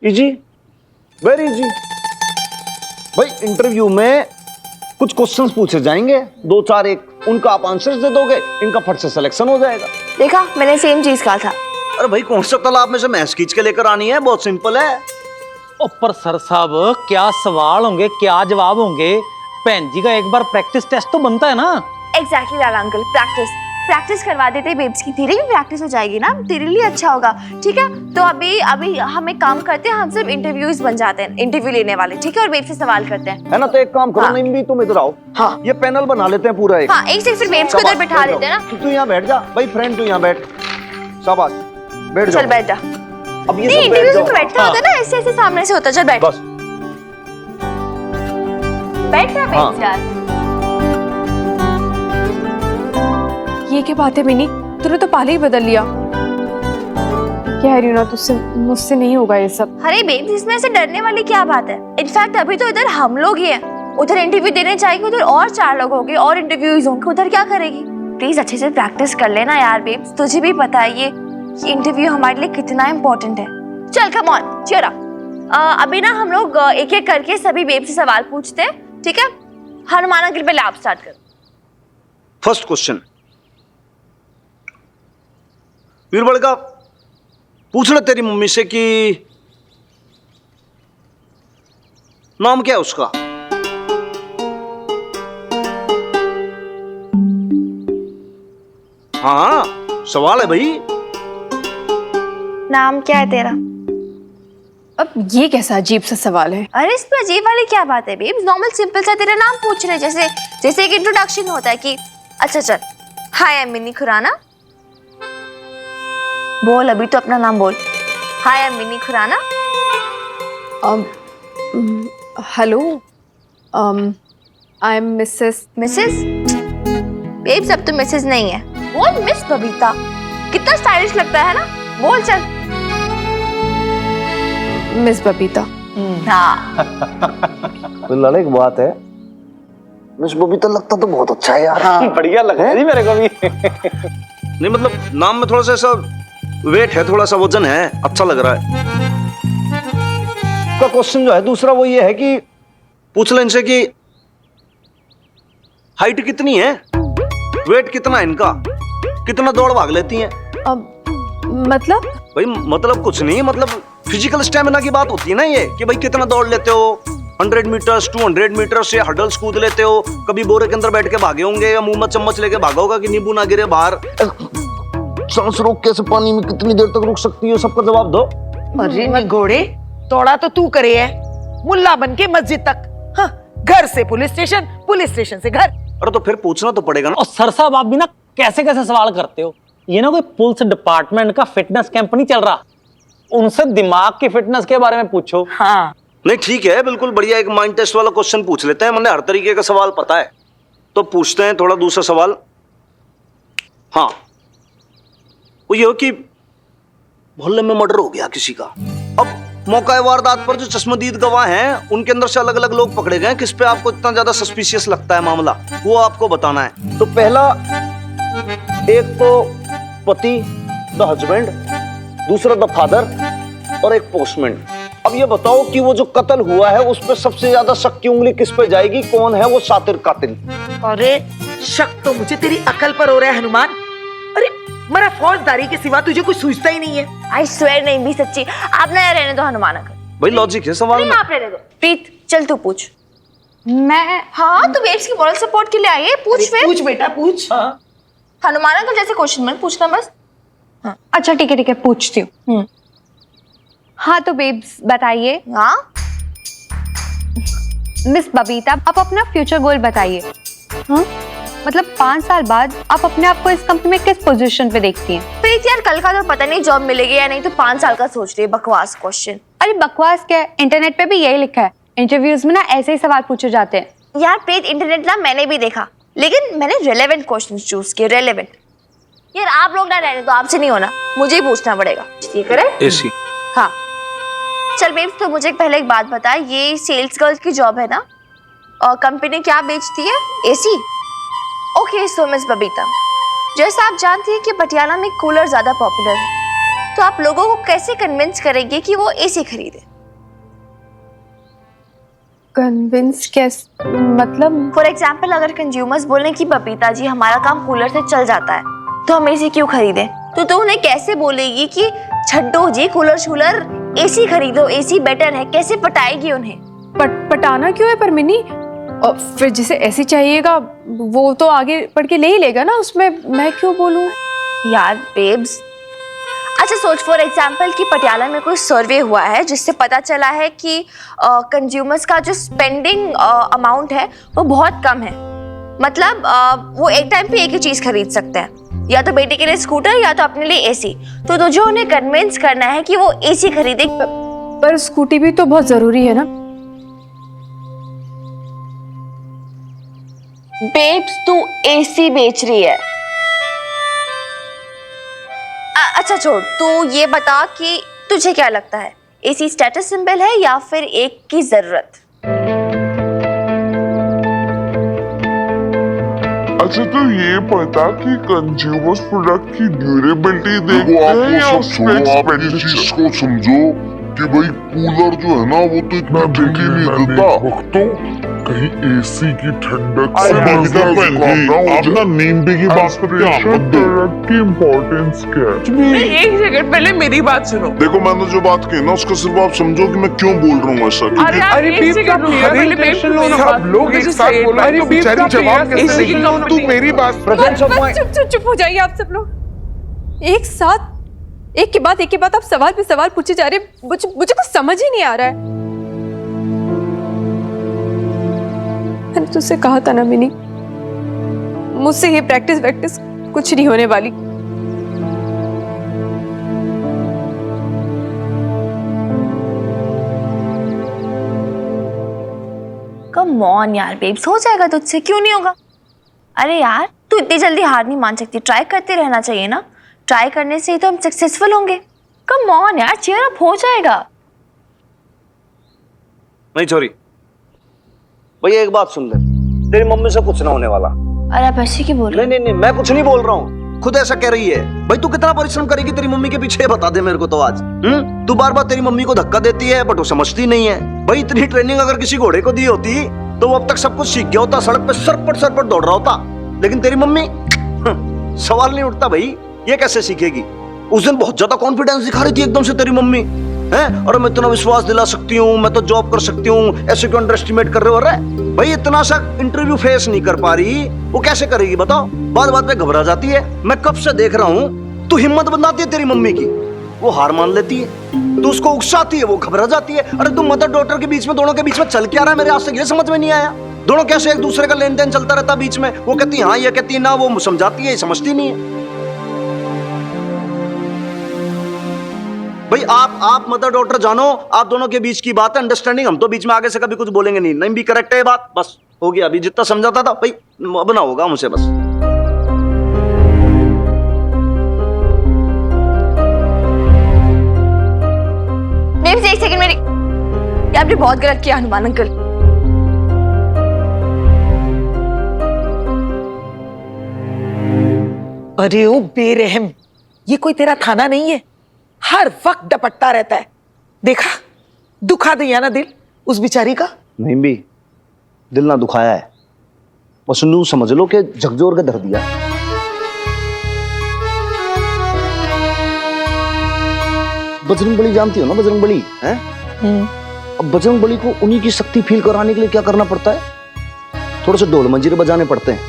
Easy, very easy. भाई interview में कुछ क्वेश्चंस पूछे जाएंगे, दो चार, एक उनका आप आंसर्स दे दोगे, इनका फट से सिलेक्शन हो जाएगा। देखा, मैंने सेम चीज कहा था। अरे भाई कौन सा तालाब में से मैस खींच के लेकर आनी है, बहुत सिंपल है। पर सर साहब क्या सवाल होंगे, क्या जवाब होंगे? बहन जी का एक बार प्रैक्टिस टेस्ट तो बनता है ना। एग्जैक्टली लाला अंकल, प्रैक्टिस करवा देते बेब्स की, तेरी भी प्रैक्टिस हो जाएगी ना, तेरे लिए अच्छा होगा। ठीक है, तो अभी हम एक काम करते हैं, हम सिर्फ इंटरव्यूज बन जाते हैं, इंटरव्यू लेने वाले। ठीक है, और बेब्स से सवाल करते हैं, है ना? तो एक काम करो, हाँ। नहीं भी तुम इधर आओ। हाँ, ये पैनल बना लेते हैं पूरा एक। हाँ, एक से फिर बेब्स को इधर बैठा देते हैं ना। तू यहाँ बैठ जा भाई, फ्रेंड तू यहाँ बैठ, शाबाश, बैठ जा। चल बैठ जा। अब ये नहीं, सब बैठ इंटरव्यू जाओ। में बैठता होता है ना, ऐसे ऐसे सामने से होता है। चल बैठ, बस बैठ जा बेब्स यार। ये क्या बात है मिनी, तूने तो पहले ही बदल लिया। कह रही हूँ ना तुझसे, मुझसे नहीं होगा ये सब। अरे बेब्स, इसमें ऐसे डरने वाली क्या बात है? इनफैक्ट अभी तो इधर हम लोग ही हैं, उधर इंटरव्यू देने जाएगी, उधर और 4 लोग होंगे और इंटरव्यूज होंगे, उधर क्या करेगी? प्लीज अच्छे से प्रैक्टिस कर लेना यार बेब्स, तुझे भी पता है ये इंटरव्यू हमारे लिए कितना इम्पोर्टेंट है। चल कम ऑन, चीयर अप। अभी ना हम लोग एक एक करके सभी बेब्स से सवाल पूछते हैं, ठीक है? हनुमान अंकल पहले आप स्टार्ट करो। फर्स्ट क्वेश्चन, वीरबल का पूछ ले तेरी मम्मी से कि नाम क्या है उसका। हाँ सवाल है भाई। नाम क्या है तेरा? अब ये कैसा अजीब सा सवाल है? अरे इसमें अजीब वाली क्या बात है बेब्स? नॉर्मल सिंपल सा तेरा नाम पूछ रहे, जैसे जैसे एक इंट्रोडक्शन होता है कि अच्छा चल, hi I am Mini Khurana. बोल, अभी तो अपना नाम बोल। Hi I am Mini Khurana. Hello, I am Mrs. Mrs? Babes अब तो मिसेस नहीं है, बोल मिस बबीता। कितना स्टाइलिश लगता है ना, बोल चल। मिस बबीता। हाँ, तो लाला एक बात है, मिस बबीता लगता तो बहुत अच्छा है यार। हाँ। बढ़िया लग रहा है जी मेरे को भी। नहीं मतलब नाम में थोड़ा सा ऐसा वेट है, थोड़ा सा वजन है, अच्छा लग रहा है। का क्वेश्चन जो है दूसरा वो ये है कि पूछ ले इनसे कि हाइट कितनी है, वेट कितना है इनका, कितना दौड़ भाग लेती हैं। मतलब? भाई मतलब कुछ नहीं, मतलब फिजिकल स्टेमिना की बात होती है ना ये, कि भाई कितना दौड़ लेते हो, 100 मीटर्स 200 मीटर्स से हडल्स कूद लेते हो, कभी बोरे के अंदर बैठ के भागे होंगे या मुंह में चम्मच लेके भागा होगा कि नींबू ना गिरे बाहर, सांस रोक कैसे पानी में कितनी देर तक रुक सकती है, सबका जवाब दो। अरे निगोड़े, दौड़ा तो तू करे है, मुल्ला बन के मस्जिद तक। हाँ, घर से पुलिस स्टेशन, पुलिस स्टेशन से घर। अरे तो फिर पूछना तो पड़ेगा ना। और सर साहब आप भी ना कैसे कैसे सवाल करते हो? ये ना कोई पुलिस डिपार्टमेंट का फिटनेस कैंप नहीं चल रहा, उनसे दिमाग की फिटनेस के बारे में पूछो। हाँ नहीं ठीक है, बिल्कुल बढ़िया, एक माइंड टेस्ट वाला क्वेश्चन पूछ लेते हैं, मैंने हर तरीके का सवाल पता है, तो पूछते हैं थोड़ा दूसरा सवाल। हाँ वो ये हो कि मोहल्ले में मर्डर हो गया किसी का, अब मौका वारदात पर जो चश्मदीद गवाह हैं उनके अंदर से अलग अलग लोग पकड़े गए, किस पे आपको इतना ज्यादा सस्पिशियस लगता है मामला, वो आपको बताना है। तो पहला, एक तो पति द हस्बैंड, दूसरा द फादर और एक पोस्टमैन। अब ये बताओ कि वो जो कत्ल हुआ है उस पर सबसे ज्यादा शक की उंगली किस पे जाएगी, कौन है वो शातिर कातिल? अरे शक तो मुझे तेरी अकल पर हो रहा है हनुमान। अरे मेरा फौजदारी के सिवा तुझे कुछ सूझता ही नहीं है। आई स्वेयर नहीं भी सच्ची। आप ना रहने दो हनुमान अंकल, भाई लॉजिक है सवाल में। आप रहने दो। प्रीत चल तू पूछ। मैं? हाँ, तो बेब्स की मॉरल सपोर्ट के लिए आई है, पूछ फिर। पूछ बेटा पूछ। हाँ। हनुमान अंकल जैसे क्वेश्चन मत पूछना बस। अच्छा ठीक है पूछती हूँ। हाँ तो बेब्स बताइए। हाँ, मिस बबीता आप अपना फ्यूचर गोल बताइए। हाँ मतलब 5 साल बाद आप अपने आप को इस कंपनी में किस पोजीशन पे देखती हैं? प्रीत यार कल का तो पता नहीं जॉब मिलेगी या नहीं, तो 5 साल का सोच रही है, बकवास क्वेश्चन। अरे बकवास क्या है, इंटरनेट पे भी यही लिखा है, इंटरव्यूज में ना ऐसे ही सवाल पूछे जाते हैं। यार प्रीत इंटरनेट ना मैंने भी देखा, लेकिन मैंने रेलेवेंट क्वेश्चन चूज किए, रेलेवेंट। यार आप लोग ना रहने दो, आपसे नहीं होना, मुझे ही पूछना पड़ेगा, ठीक है? एसी। हाँ चल बेब्स, तो मुझे पहले एक बात बता, ये सेल्स गर्ल की जॉब है ना, और कंपनी क्या बेचती है? AC. Okay so miss Babita, जैसा आप जानती हैं कि पटियाला में कूलर ज्यादा पॉपुलर है, तो आप लोगों को कैसे कन्विंस करेंगे कि वो एसी खरीदे? कन्विंस कैसे, मतलब? फॉर एग्जाम्पल अगर कंज्यूमर्स बोले कि बबीता जी हमारा काम कूलर से चल जाता है तो हम एसी क्यों खरीदें, तो तू उन्हें कैसे बोलेगी कि छड्डो जी कूलर शूलर एसी खरीदो, एसी बेटर है? कैसे पटाएगी उन्हें? पटाना क्यों है पर मिनी? और फिर जिसे ऐसी चाहिएगा वो तो आगे बढ़ के ले ही लेगा ना, उसमें मैं क्यों बोलूं? यार बेब्स, अच्छा सोच फॉर एग्जाम्पल कि पटियाला में कोई सर्वे हुआ है जिससे पता चला है कि कंज्यूमर्स का जो स्पेंडिंग अमाउंट है वो बहुत कम है। मतलब वो एक टाइम पे एक ही चीज खरीद सकते हैं, या तो बेटे के लिए स्कूटर या तो अपने लिए एसी। तो तुझे उन्हें कन्विंस करना है कि वो एसी खरीदे। पर स्कूटी भी तो बहुत जरूरी है ना। बेब्स तू एसी बेच रही है। अच्छा छोड़, तू ये बता कि तुझे क्या लगता है, एसी स्टेटस सिंबल है या फिर एक की जरूरत? अच्छा तो ये पता कि कंज्यूमर्स प्रोडक्ट की ड्यूरेबिलिटी देखते हैं या उसमें चीज को समझो कि भाई कूलर जो है ना वो तो इतना ठंडी नहीं देता, तो कहीं एसी की ठंडक से आप ना नींबी की बात करते हैं प्रोडक्ट की इम्पोर्टेंस क्या है? एक सेकंड पहले मेरी बात सुनो। देखो मैंने जो बात कही ना उसका सिर्फ आप समझो कि मैं क्यों बोल रहा हूँ ऐसा, क्योंकि अरे बीप का सब लोग एक साथ बोल रहे हैं तो बेचारी जवाब कैसे देगी? तू मेरी बात चुप हो जाइए आप सब लोग। एक साथ एक के बाद आप सवाल पे सवाल पूछे जा रहे हैं। मुझे कुछ समझ ही नहीं आ रहा है। मैंने तुझसे कहा था ना मिनी, मुझसे ये प्रैक्टिस कुछ नहीं होने वाली। कम ऑन यार बेब्स, हो जाएगा तुझसे, क्यों नहीं होगा? अरे यार तू इतनी जल्दी हार नहीं मान सकती, ट्राई करते रहना चाहिए ना। ट्राई करने से ही तो हम सक्सेसफुल होंगे। कम ऑन यार, चीयर अप, हो जाएगा। नहीं छोरी, भैया एक बात सुन ले, तेरी मम्मी से कुछ ना होने वाला। अरे आप ऐसे क्यों बोल रहे? नहीं, मैं कुछ नहीं बोल रहा हूँ, खुद ऐसा कह रही है। भाई तू कितना परिश्रम करेगी तेरी मम्मी के पीछे, बता दे मेरे को तो आज। तू बार बार तेरी मम्मी को धक्का देती है बट वो समझती नहीं है। भाई इतनी ट्रेनिंग अगर किसी घोड़े को दी होती तो वो अब तक सब कुछ सीख गया होता, सड़क पे सर पर दौड़ रहा होता। लेकिन तेरी मम्मी सवाल नहीं उठता भाई, ये कैसे सीखेगी? उस दिन बहुत ज्यादा कॉन्फिडेंस दिखा रही थी एकदम से तेरी मम्मी, हैं? और मैं इतना विश्वास दिला सकती हूँ, मैं तो जॉब कर सकती हूँ, ऐसे क्यों अंडर एस्टिमेट कर रहे हो? अरे भाई इतना सा इंटरव्यू फेस नहीं कर पा रही, वो कैसे करेगी बताओ? बात पे घबरा जाती है। मैं कब से देख रहा हूँ, तू हिम्मत बनाती है तेरी मम्मी की, वो हार मान लेती है, तो उसको उकसाती है, वो घबरा जाती है। अरे तुम मदर डॉटर के बीच में, दोनों के बीच में चल क्या रहा है मेरे आज तक ये समझ में नहीं आया। दोनों कैसे एक दूसरे का लेन देन चलता रहता बीच में, वो कहती है हाँ, ये कहती है ना, वो समझाती है, समझती नहीं है। भाई आप मदर डॉटर जानो, आप दोनों के बीच की बात है, अंडरस्टैंडिंग। हम तो बीच में आगे से कभी कुछ बोलेंगे नहीं भी करेक्ट है ये बात, बस हो गया। अभी जितना समझाता था भाई अब ना होगा मुझसे, बस। एक सेकंड मेरी, ये आपने बहुत गलत किया हनुमान अंकल। अरे ओ बेरहम, ये कोई तेरा थाना नहीं है, हर वक्त डपटता रहता है। देखा, दुखा दिया ना दिल उस बेचारी का। नहीं भी दिल ना दुखाया है, बस नू समझ लो कि झकझोर के धर दिया। बजरंग बली जानती हो ना, बजरंग बली है? अब बजरंग बली को उन्हीं की शक्ति फील कराने के लिए क्या करना पड़ता है? थोड़े से ढोल मंजीरे बजाने पड़ते हैं,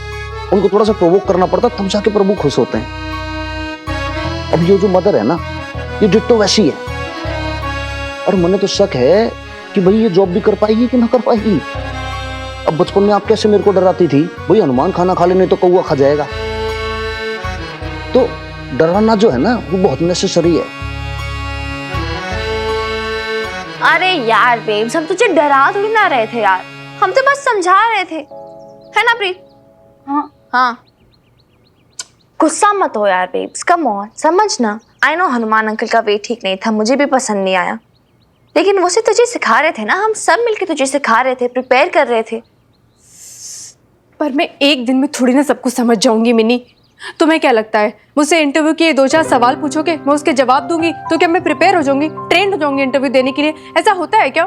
उनको थोड़ा सा प्रोवोक करना पड़ता है, तब जाके प्रभु खुश होते हैं। अब ये जो मदर है ना, ये डिट्टो वैसी है। और मैंने तो शक है कि भाई ये जॉब भी कर पाएगी कि ना कर पाएगी। अब बचपन में आप कैसे मेरे को डराती थी, भाई हनुमान खाना खा ले नहीं तो कौवा खा जाएगा। तो डराना जो है ना वो बहुत नेसेसरी है। अरे यार बेब्स, हम तुझे डरा थोड़ी ना रहे थे यार, हम तो बस समझा रहे थे, है ना प्रीत? हाँ गुस्सा मत हो यार बेब्स, कम ऑन, समझना। आई नो हनुमान अंकल का वे ठीक नहीं था, मुझे भी पसंद नहीं आया, लेकिन वो सिर्फ तुझे सिखा रहे थे ना, हम सब मिलके तुझे सिखा रहे थे, प्रिपेयर कर रहे थे। पर मैं एक दिन में थोड़ी ना सब कुछ समझ जाऊंगी मिनी। तुम्हें क्या लगता है मुझसे इंटरव्यू के 2-4 सवाल पूछोगे, मैं उसके जवाब दूंगी तो क्या मैं प्रिपेयर हो जाऊंगी, ट्रेंड हो जाऊंगी इंटरव्यू देने के लिए? ऐसा होता है क्या?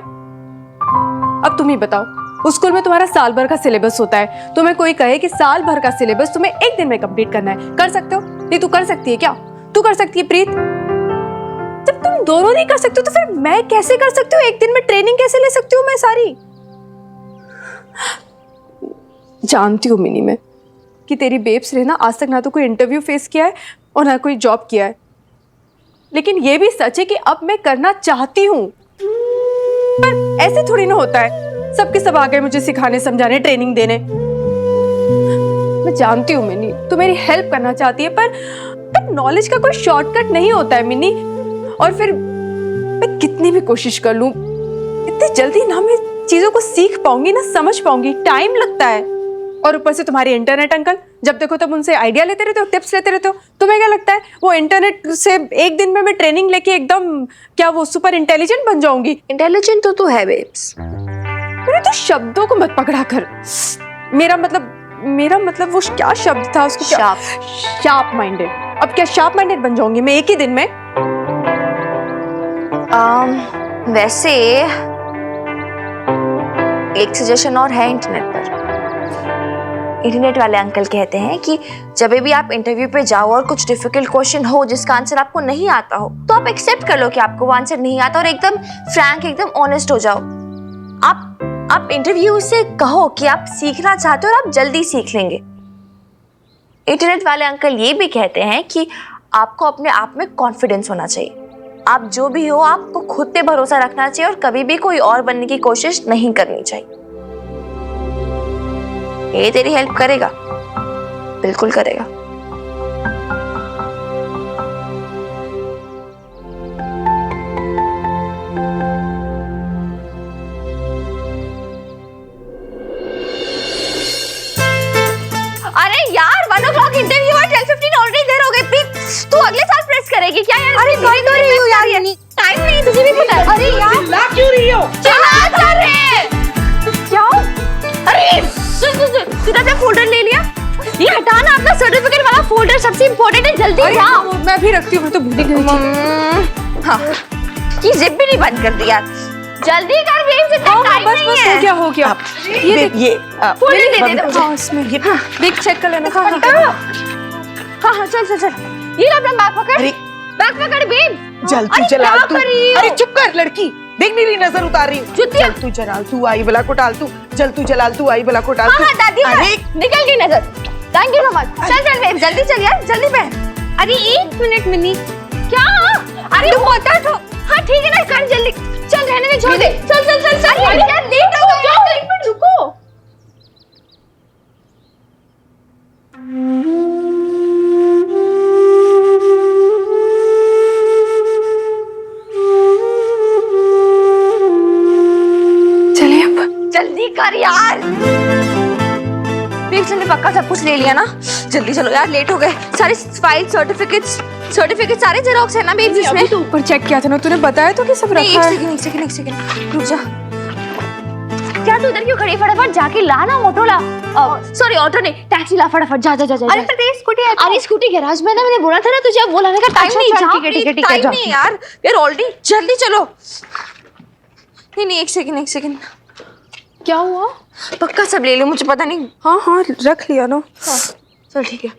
अब तुम ही बताओ, उस स्कूल में तुम्हारा साल भर का सिलेबस होता है, तुम्हें कोई कहे कि साल भर का सिलेबस तुम्हें एक दिन में कंप्लीट करना है, कर सकते हो? नहीं, तू कर सकती है क्या? तू कर सकती है प्रीत? जब तुम दोनों नहीं कर सकते हो तो फिर मैं कैसे कर सकती हूँ? एक दिन में ट्रेनिंग कैसे ले सकती हूँ मैं सारी? जानती हूँ मिनी मैं कि तेरी बेब्स ने ना आज तक ना तो कोई इंटरव्यू फेस किया है और ना कोई जॉब किया है, लेकिन ये भी सच है कि अब मैं करना चाहती हूँ। पर ऐसे थोड़ी ना होता है, सबके सब आ गए मुझे सिखाने, समझाने, ट्रेनिंग देने। मैं जानती हूँ मिनी, तू मेरी हेल्प करना चाहती है, पर नॉलेज का कोई शॉर्टकट नहीं होता है मिनी। और फिर मैं कितनी भी कोशिश कर लूँ, इतनी जल्दी ना मैं चीजों को सीख पाऊंगी ना समझ पाऊंगी, टाइम लगता है। और ऊपर से तुम्हारे इंटरनेट अंकल, जब देखो तब उनसे आइडिया लेते रहते हो, टिप्स लेते रहते हो। तुम्हें क्या लगता है वो इंटरनेट से एक दिन में मैं ट्रेनिंग लेके एकदम क्या वो सुपर इंटेलिजेंट बन जाऊंगी? इंटेलिजेंट तो तू है बेब्स। अरे तो शब्दों को मत पकड़ा कर। मेरा मतलब वो क्या शब्द था उसको? Sharp minded. अब क्या शार्प माइंडेड बन जाऊंगी मैं एक ही दिन में? वैसे एक सजेशन और है इंटरनेट पर। इंटरनेट वाले अंकल कहते हैं कि जब भी आप इंटरव्यू पे जाओ और कुछ डिफिकल्ट क्वेश्चन हो जिसका आंसर आपको नहीं आता हो, तो आप एक्सेप्ट कर लो कि आपको वो आंसर नहीं आता और एकदम फ्रैंक, एकदम ऑनेस्ट हो जाओ। आप इंटरव्यू से कहो कि आप सीखना चाहते हो और आप जल्दी सीख लेंगे। इंटरनेट वाले अंकल ये भी कहते हैं कि आपको अपने आप में कॉन्फिडेंस होना चाहिए। आप जो भी हो, आपको खुद पे भरोसा रखना चाहिए और कभी भी कोई और बनने की कोशिश नहीं करनी चाहिए। ये तेरी हेल्प करेगा, बिल्कुल करेगा। अरे यार 1 o'clock इंटरव्यू है, 12:15 ऑलरेडी देर हो गई। प्लीज तू अगले साल प्रेस करेगी क्या यार? अरे कर तो रही हूँ यार, यानी टाइम नहीं, तुझे भी पता है। अरे यार चिल्ला क्यों रही हो? चिल्ला कर रहे क्या? अरे तूने अपना फोल्डर ले लिया? ये हटाना अपना सर्टिफिकेट वाला फोल्डर, सबसे इम्पोर्टेंट है, जल्दी जा। मैं भी रखती हूँ, मैं तो भूल गई थी। हाँ, ये जिप भी नहीं बंद कर दी यार। जल्दी कर बेब्स, इतना टाइम नहीं है। हो गया। ये फोल्डर दे दे। हाँ, इसमें ये देख, चेक कर लेना। हाँ, चल। ये अपना बैग पकड़, बैग पकड़ बेब्स। जल्दी चला तू। अरे चुप कर लड़की, देख मेरी नजर उतार रही हूँ। चुतिया। तू जलाल, तू आई बला को डाल, तू जल, तू जलाल, तू आई बला को डाल। हाँ दादी, अरे निकल गई नजर। Thank you so much. चल बेब्स, जल्दी चल यार, जल्दी पहन। अरे 1 मिनट मिनी। क्या? अरे वो बता तो। हाँ ठीक है ना, कर जल्दी। चल रहने में, छोड़ दे। चल अरे यार लेट हो गया, 1 मिनट रुको। चले अब। जल्दी कर यार। बेब्स ने पक्का सब कुछ ले लिया ना? जल्दी चलो यार, लेट हो गए। सारे फाइल, सर्टिफिकेट सारे जेरोक्स है ना बेब्स इसमें? अभी तो ऊपर चेक किया था ना, तूने बताया तो कि सब रखा है। एक सेकंड रुक जा। क्या तू उधर क्यों खड़ी? फटाफट जाके ला ना, ऑटो ला। सॉरी ऑटो नहीं, टैक्सी ला फटाफट। जा। अरे पर तेरी स्कूटी है। अरे स्कूटी गैराज में ना, मैंने बोला था ना तुझे, अब वो लाने का टाइम नहीं। जा, ठीक है टाइम नहीं यार, यार ऑलरेडी। जल्दी चलो। नहीं एक सेकंड। क्या हुआ? पक्का सब ले लो, मुझे पता नहीं। हाँ रख लिया ना। चल ठीक है।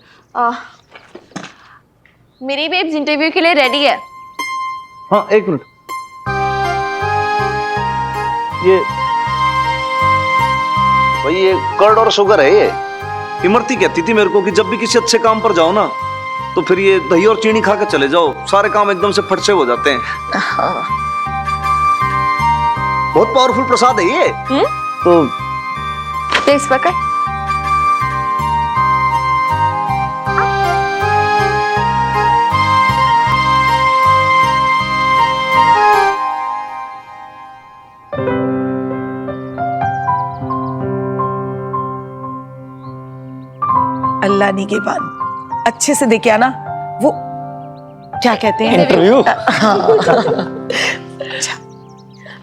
मेरी बेब्स इंटरव्यू के लिए रेडी है। हाँ 1 मिनट। ये भाई ये कर्ड और शुगर है। ये इमरती कहती थी मेरे को कि जब भी किसी अच्छे काम पर जाओ ना, तो फिर ये दही और चीनी खा के चले जाओ, सारे काम एकदम से फट से हो जाते हैं। बहुत पावरफुल प्रसाद है ये। तो टेस्ट पकड़। अल्लाह निगहबान, अच्छे से देखे आना। वो क्या कहते हैं? इंटरव्यू।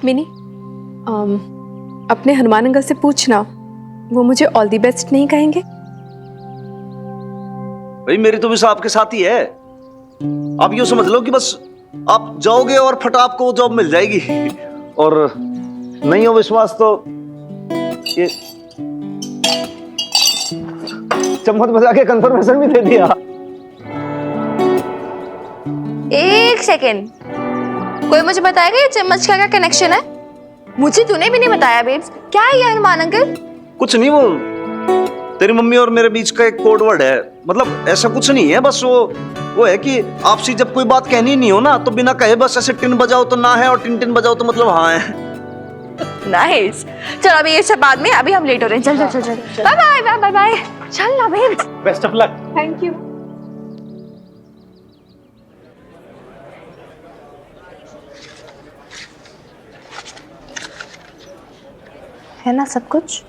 मिनी, अपने हनुमान अंकल से पूछना, वो मुझे ऑल दी बेस्ट नहीं कहेंगे? भाई मेरी तो विसा आपके साथ ही है। आप यूं समझ लो कि बस आप जाओगे और फट आपको जॉब मिल जाएगी। और नहीं हो विश्वास तो ये चम्मच बजा के कंफर्मेशन भी दे दिया। एक सेकेंड, कोई मुझे बताएगा ये चम्मच का क्या कनेक्शन है? मुझे तूने भी नहीं बताया बेब्स। क्या है ये हनुमान अंकल? कुछ नहीं, वो तेरी मम्मी और मेरे बीच का एक कोड वर्ड है। मतलब ऐसा कुछ नहीं है, बस वो है कि आपसी जब कोई बात कहनी नहीं हो ना तो बिना कहे बस ऐसे टिन बजाओ तो ना है और टिन टिन बजाओ तो मतलब हाँ है। नाइस। चल अभी ये सब बाद में, अभी हम लेट हो रहे हैं। चल चल चल चल, bye bye bye bye bye. चल ना babes. Best of luck. Thank you. है ना सब कुछ?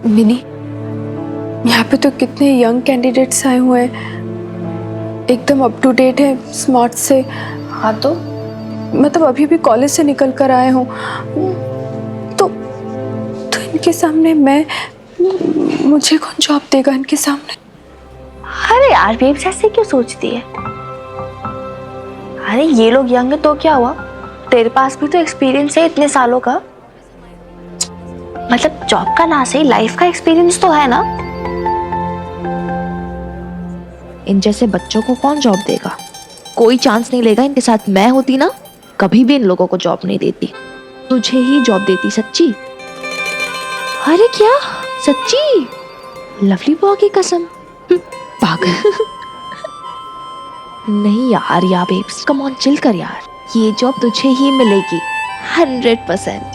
मिनी, यहाँ पे तो कितने यंग कैंडिडेट्स आए हुए हैं, एकदम अप टू डेट है, स्मार्ट से। हाँ तो मतलब अभी भी कॉलेज से निकल कर आए हूँ, तो इनके सामने मुझे कौन जॉब देगा इनके सामने? अरे यार बेब्स ऐसे क्यों सोचती है? अरे ये लोग यंग है तो क्या हुआ, तेरे पास भी तो एक्सपीरियंस है इतने सालों का। मतलब जॉब का ना सही, लाइफ का एक्सपीरियंस तो है ना। इन जैसे बच्चों को कौन जॉब देगा? कोई चांस नहीं लेगा इनके साथ। मैं होती ना कभी भी इन लोगों को जॉब नहीं देती, तुझे ही जॉब देती। सच्ची। अरे क्या सच्ची? लवली बॉय की कसम। पागल। नहीं यार बेब्स, कम ऑन चिल कर यार, ये जॉब तुझे ही मिलेगी 100%।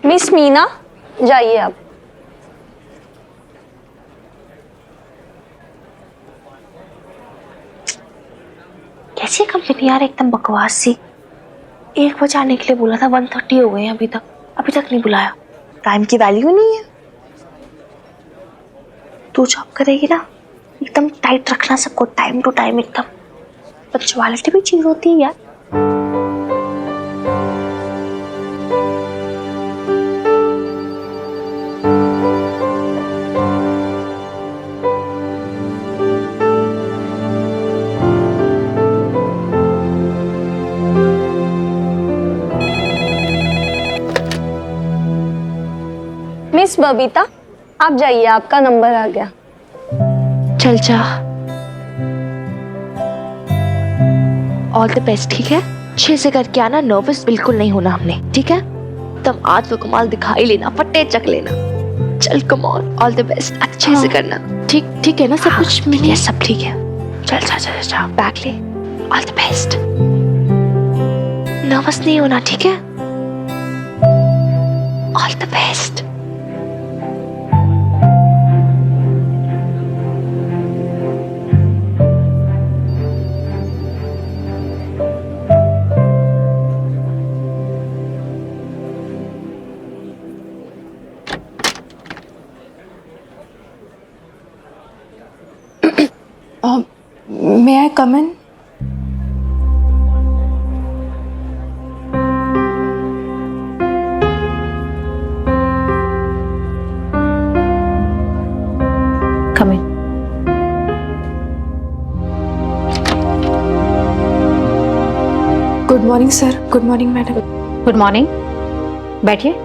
मिस मीना, जाइए आप। कैसी कंपनी यार, एकदम बकवास सी। 1 बजे आने के लिए बोला था, 1:30 हो गए हैं अभी तक नहीं बुलाया। टाइम की वैल्यू नहीं है। तू जॉब करेगी ना, एकदम टाइट रखना सबको, टाइम टू टाइम एकदम। पंक्चुअलिटी भी चीज होती है यार। मिस बबीता, आप जाइए, आपका नंबर आ गया। चल जा। ऑल द बेस्ट, ठीक है? अच्छे से करके आना, नर्वस बिल्कुल नहीं होना हमने, ठीक है? तुम आज वो कमाल दिखा ही लेना, फटे चक लेना। चल come on, all the best, अच्छे से करना। ठीक है ना सब कुछ? ठीक है, सब ठीक है। चल जा, बैग ले। All the best. नर्वस नहीं होना, ठीक है? All the best. May I come in? Come in. Good morning, sir. Good morning, madam. Good morning, बैठिए।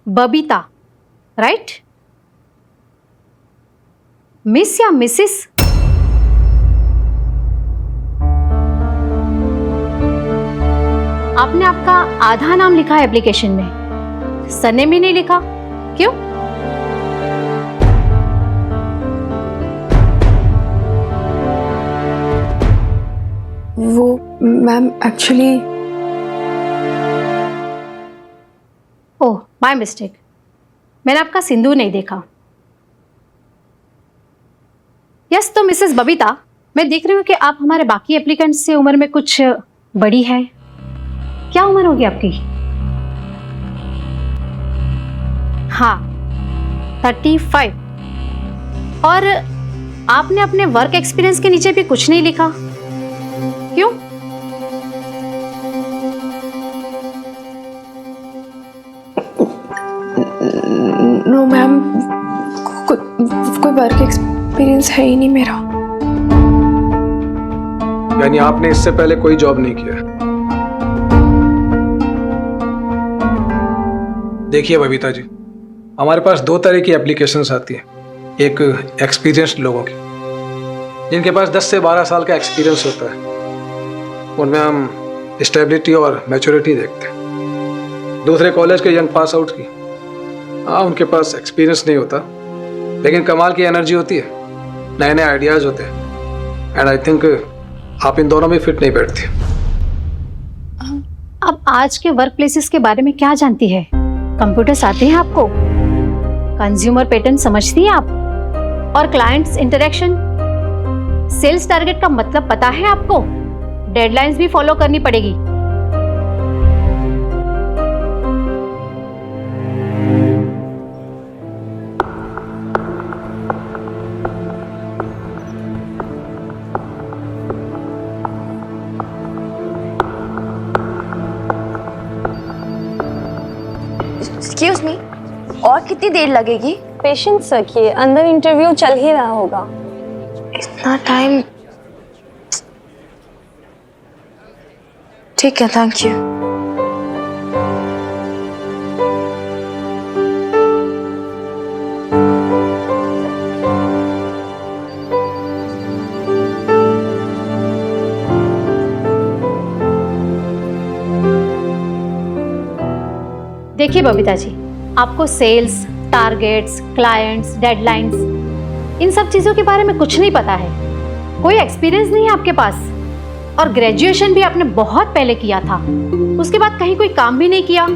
बबीता, राइट? मिस या मिसिस? आपने आपका आधा नाम लिखा है एप्लीकेशन में, सरनेम भी नहीं लिखा, क्यों? वो ma'am actually oh my mistake, मैंने आपका सिंदूर नहीं देखा। यस, तो मिसेस बबीता, मैं देख रही हूँ कि आप हमारे बाकी एप्लीकेंट से उम्र में कुछ बड़ी है। क्या उम्र होगी आपकी? हाँ, 35। और आपने अपने वर्क एक्सपीरियंस के नीचे भी कुछ नहीं लिखा, क्यों? नो मैम, कोई वर्क एक्सपीरियंस है ही नहीं मेरा। यानी आपने इससे पहले कोई जॉब नहीं किया? देखिए बबीता जी, हमारे पास दो तरह की एप्लीकेशंस आती हैं। एक एक्सपीरियंस्ड लोगों की, जिनके पास 10 से 12 साल का एक्सपीरियंस होता है, उनमें हम स्टेबिलिटी और मैच्योरिटी देखते हैं। दूसरे कॉलेज के यंग पास आउट की, हाँ उनके पास एक्सपीरियंस नहीं होता, लेकिन कमाल की एनर्जी होती है, नए नए आइडियाज़ होते हैं। एंड आई थिंक आप इन दोनों में फिट नहीं बैठती। अब आज के वर्क प्लेसेस के बारे में क्या जानती है? कंप्यूटर्स आते हैं आपको? कंज्यूमर पैटर्न समझती हैं आप? और क्लाइंट्स इंटरेक्शन, सेल्स टारगेट का मतलब पता है आपको? डेडलाइंस भी फॉलो करनी पड़ेगी। एक्सक्यूज मी, और कितनी देर लगेगी? पेशेंस रखिए, अंदर इंटरव्यू चल ही रहा होगा। इतना टाइम? ठीक है, थैंक यू। देखिए बबीता जी, आपको सेल्स टारगेट्स, क्लाइंट्स, डेडलाइंस, इन सब चीजों के बारे में कुछ नहीं पता है। कोई एक्सपीरियंस नहीं है आपके पास, और ग्रेजुएशन भी आपने बहुत पहले किया था, उसके बाद कहीं कोई काम भी नहीं किया।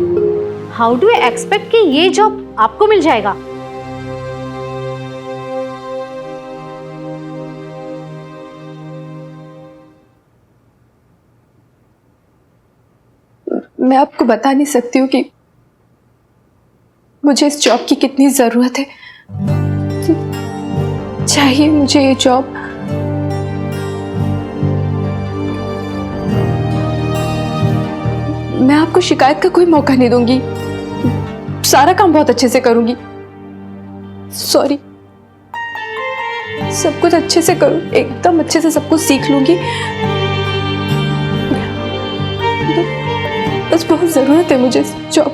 हाउ डू यू एक्सपेक्ट कि ये जॉब आपको मिल जाएगा? मैं आपको बता नहीं सकती हूँ कि मुझे इस जॉब की कितनी जरूरत है। चाहिए मुझे ये जॉब। मैं आपको शिकायत का कोई मौका नहीं दूंगी, सारा काम बहुत अच्छे से करूंगी। सॉरी, सब कुछ अच्छे से करूं, एकदम अच्छे से सब कुछ सीख लूंगी। बस बहुत जरूरत है मुझे इस जॉब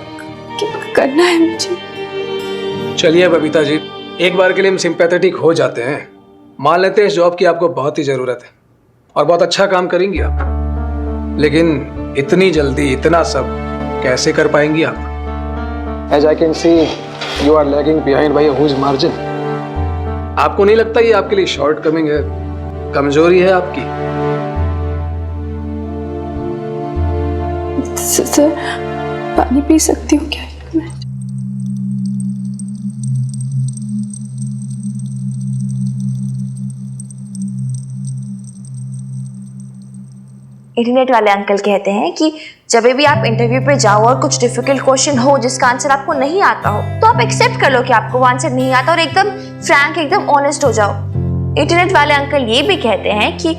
की, करना है मुझे। चलिए बबीता जी, एक बार के लिए हम सिंपैथेटिक हो जाते हैं, मान लेते हैं इस जॉब की आपको बहुत ही जरूरत है और बहुत अच्छा काम करेंगी आप, लेकिन इतनी जल्दी इतना सब कैसे कर पाएंगी आप? As I can see, you are lagging behind by a huge margin. आपको नहीं लगता ये आपके लिए शॉर्ट कमिंग है, कमजोरी है आपकी? सर, पानी पी सकती हूँ क्या? इंटरनेट वाले अंकल कहते हैं कि जब भी आप इंटरव्यू पे जाओ और कुछ डिफिकल्ट क्वेश्चन हो जिसका आंसर आपको नहीं आता हो, तो आप एक्सेप्ट कर लो कि आपको वो आंसर नहीं आता और एकदम फ्रैंक, एकदम ऑनेस्ट हो जाओ। इंटरनेट वाले अंकल ये भी कहते हैं कि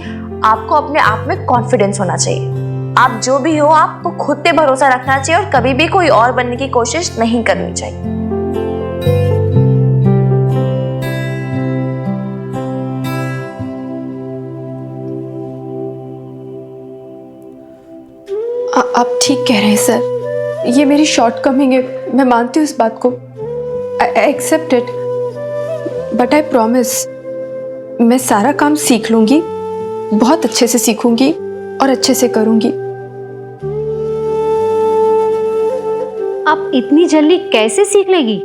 आपको अपने आप में कॉन्फिडेंस होना चाहिए। आप जो भी हो, आपको खुद पे भरोसा रखना चाहिए और कभी भी कोई और बनने की कोशिश नहीं करनी चाहिए। आप ठीक कह रहे हैं सर, ये मेरी शॉर्टकमिंग है, मैं मानती हूँ इस बात को। I accept it, but I promise मैं सारा काम सीख लूंगी, बहुत अच्छे से सीखूंगी और अच्छे से करूंगी। आप इतनी जल्दी कैसे सीख लेगी?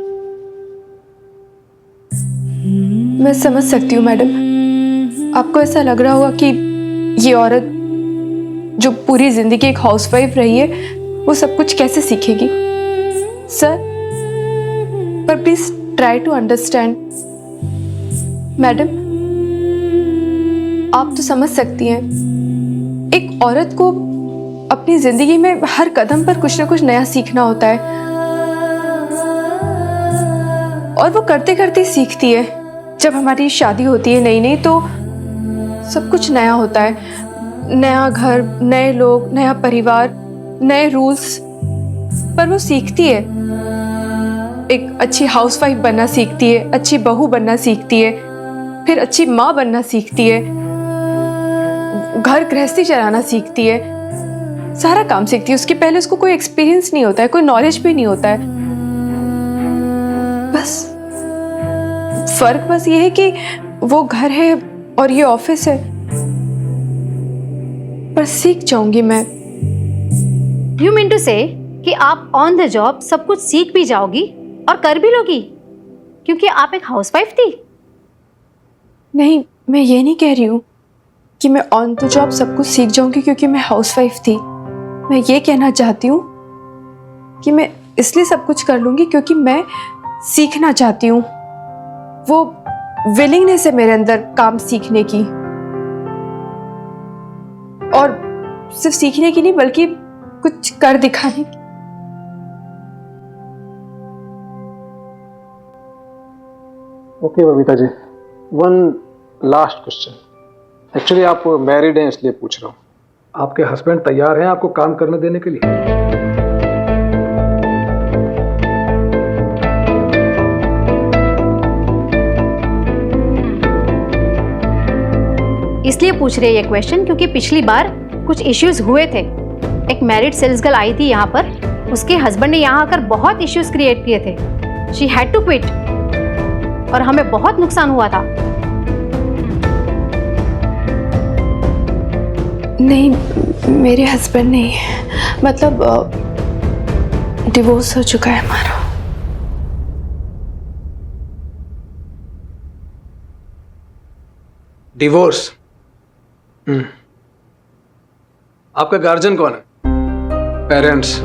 मैं समझ सकती हूँ मैडम, आपको ऐसा लग रहा होगा कि ये औरत जो पूरी जिंदगी एक हाउसवाइफ रही है वो सब कुछ कैसे सीखेगी। सर, पर please try to understand. Madam, आप तो समझ सकती हैं, एक औरत को अपनी जिंदगी में हर कदम पर कुछ ना कुछ नया सीखना होता है, और वो करते करते सीखती है। जब हमारी शादी होती है नई नई, तो सब कुछ नया होता है, नया घर, नए लोग, नया परिवार, नए रूल्स, पर वो सीखती है। एक अच्छी हाउसवाइफ बनना सीखती है, अच्छी बहू बनना सीखती है, फिर अच्छी माँ बनना सीखती है, घर गृहस्थी चलाना सीखती है, सारा काम सीखती है। उसके पहले उसको कोई एक्सपीरियंस नहीं होता है, कोई नॉलेज भी नहीं होता है। बस फर्क बस ये है कि वो घर है और ये ऑफिस है, पर सीख जाऊंगी मैं। यू मीन टू से कि आप ऑन द जॉब सब कुछ सीख भी जाओगी और कर भी लोगी, क्योंकि आप एक हाउसवाइफ थी? नहीं, मैं ये नहीं कह रही हूँ कि मैं ऑन द जॉब सब कुछ सीख जाऊंगी क्योंकि मैं हाउसवाइफ थी। मैं ये कहना चाहती हूँ कि मैं इसलिए सब कुछ कर लूंगी क्योंकि मैं सीखना चाहती हूँ। वो विलिंगनेस है मेरे अंदर काम सीखने की, और सिर्फ सीखने की नहीं बल्कि कुछ कर दिखाने की। ओके बबीता जी, वन लास्ट क्वेश्चन। एक्चुअली आप मैरिड हैं इसलिए पूछ रहा हूँ, आपके हस्बैंड तैयार हैं आपको काम करने देने के लिए? इसलिए पूछ रहे ये क्वेश्चन क्योंकि पिछली बार कुछ इश्यूज हुए थे। एक मैरिड सेल्स गर्ल आई थी यहाँ पर, उसके हस्बैंड ने यहाँ आकर बहुत इश्यूज क्रिएट किए थे। शी हैड टू क्विट और हमें बहुत नुकसान हुआ था। नहीं, मेरे हस्बैंड नहीं, मतलब डिवोर्स हो चुका है हमारा। डिवोर्स? आपका गार्जियन कौन है? पेरेंट्स,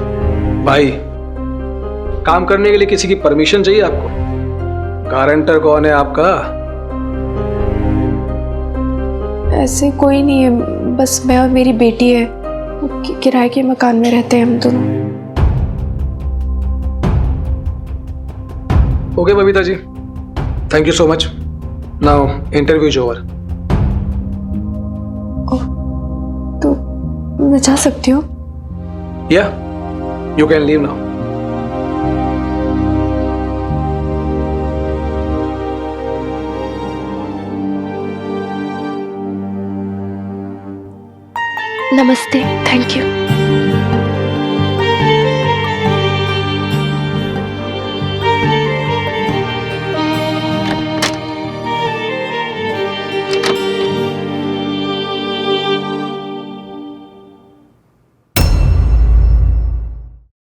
भाई? काम करने के लिए किसी की परमिशन चाहिए आपको? गारंटर कौन है आपका? ऐसे कोई नहीं है, बस मैं और मेरी बेटी है। किराए के मकान में रहते हैं हम दोनों। Okay Babita ji, thank you so much. Now interview is over. तो मैं जा सकती हूँ? या यू कैन लीव नाउ। नमस्ते, थैंक यू।